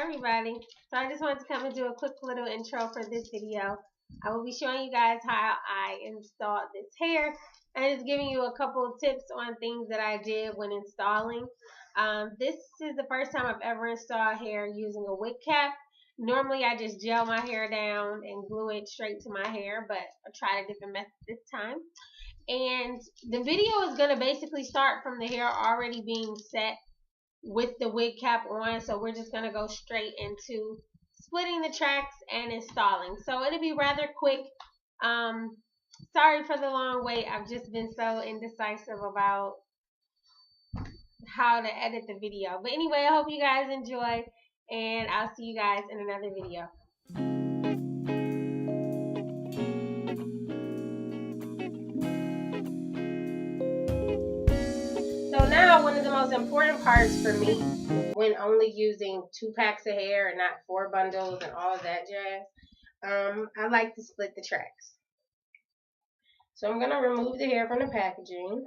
everybody. So I just wanted to come and do a quick little intro for this video. I will be showing you guys how I installed this hair and just giving you a couple of tips on things that I did when installing. This is the first time I've ever installed hair using a wig cap. Normally I just gel my hair down and glue it straight to my hair, but I tried a different method this time. And the video is going to basically start from the hair already being set with the wig cap on, so we're just going to go straight into splitting the tracks and installing. So it'll be rather quick. Sorry for the long wait. I've just been so indecisive about how to edit the video. But anyway, I hope you guys enjoy, and I'll see you guys in another video. So now, one of the most important parts for me when only using 2 packs of hair and not 4 bundles and all of that jazz, I like to split the tracks. So I'm going to remove the hair from the packaging.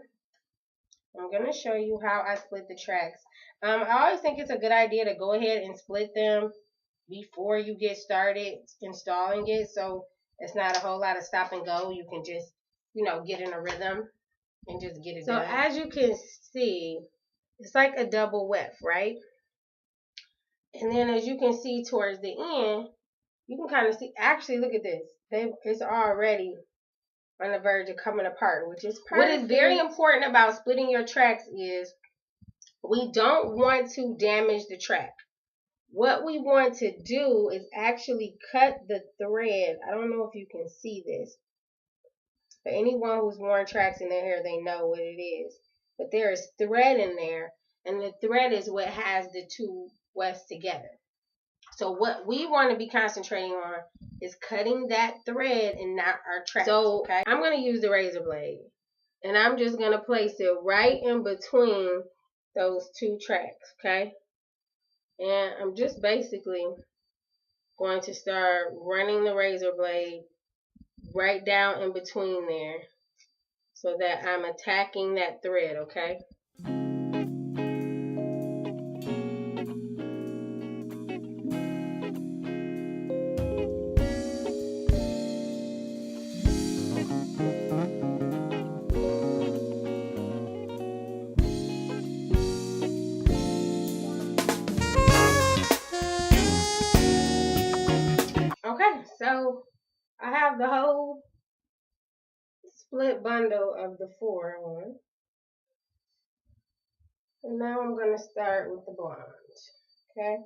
I'm going to show you how I split the tracks. I always think it's a good idea to go ahead and split them before you get started installing it, so it's not a whole lot of stop and go. You can just, get in a rhythm and just get it done. So as you can see, it's like a double weft, right? And then as you can see towards the end, you can kind of see, actually look at this. It's already on the verge of coming apart, which is perfect. What is very important about splitting your tracks is we don't want to damage the track. What we want to do is actually cut the thread. I don't know if you can see this. For anyone who's worn tracks in their hair, they know what it is. But there is thread in there, and the thread is what has the 2 wefts together. So what we want to be concentrating on is cutting that thread and not our tracks. So okay? I'm going to use the razor blade, and I'm just going to place it right in between those 2 tracks, okay? And I'm just basically going to start running the razor blade right down in between there so that I'm attacking that thread, okay? Okay, so I have the whole split bundle of the 4 on. And now I'm going to start with the blonde, okay?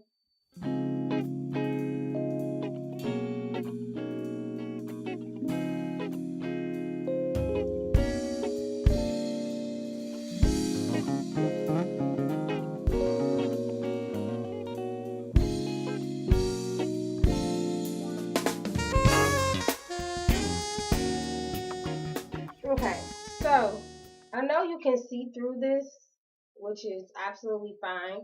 Okay, so I know you can see through this, which is absolutely fine.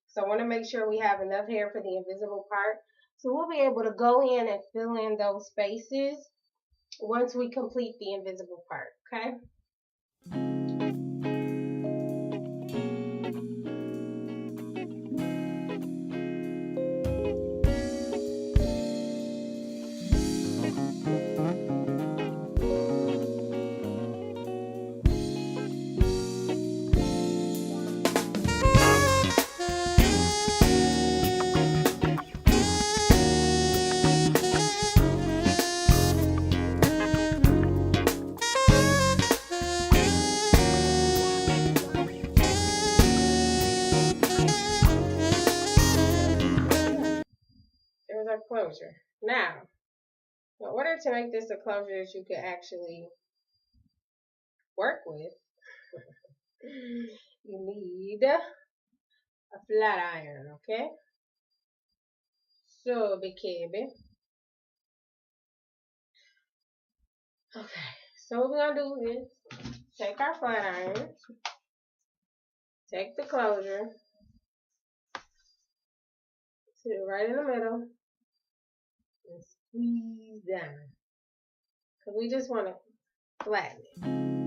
So I want to make sure we have enough hair for the invisible part. So we'll be able to go in and fill in those spaces once we complete the invisible part, okay? There's our closure. Now, in order to make this a closure that you can actually work with, you need a flat iron, okay? So, baby. Okay, so what we're going to do is take our flat iron, take the closure, sit it right in the middle, and squeeze down. Because we just want to flatten it.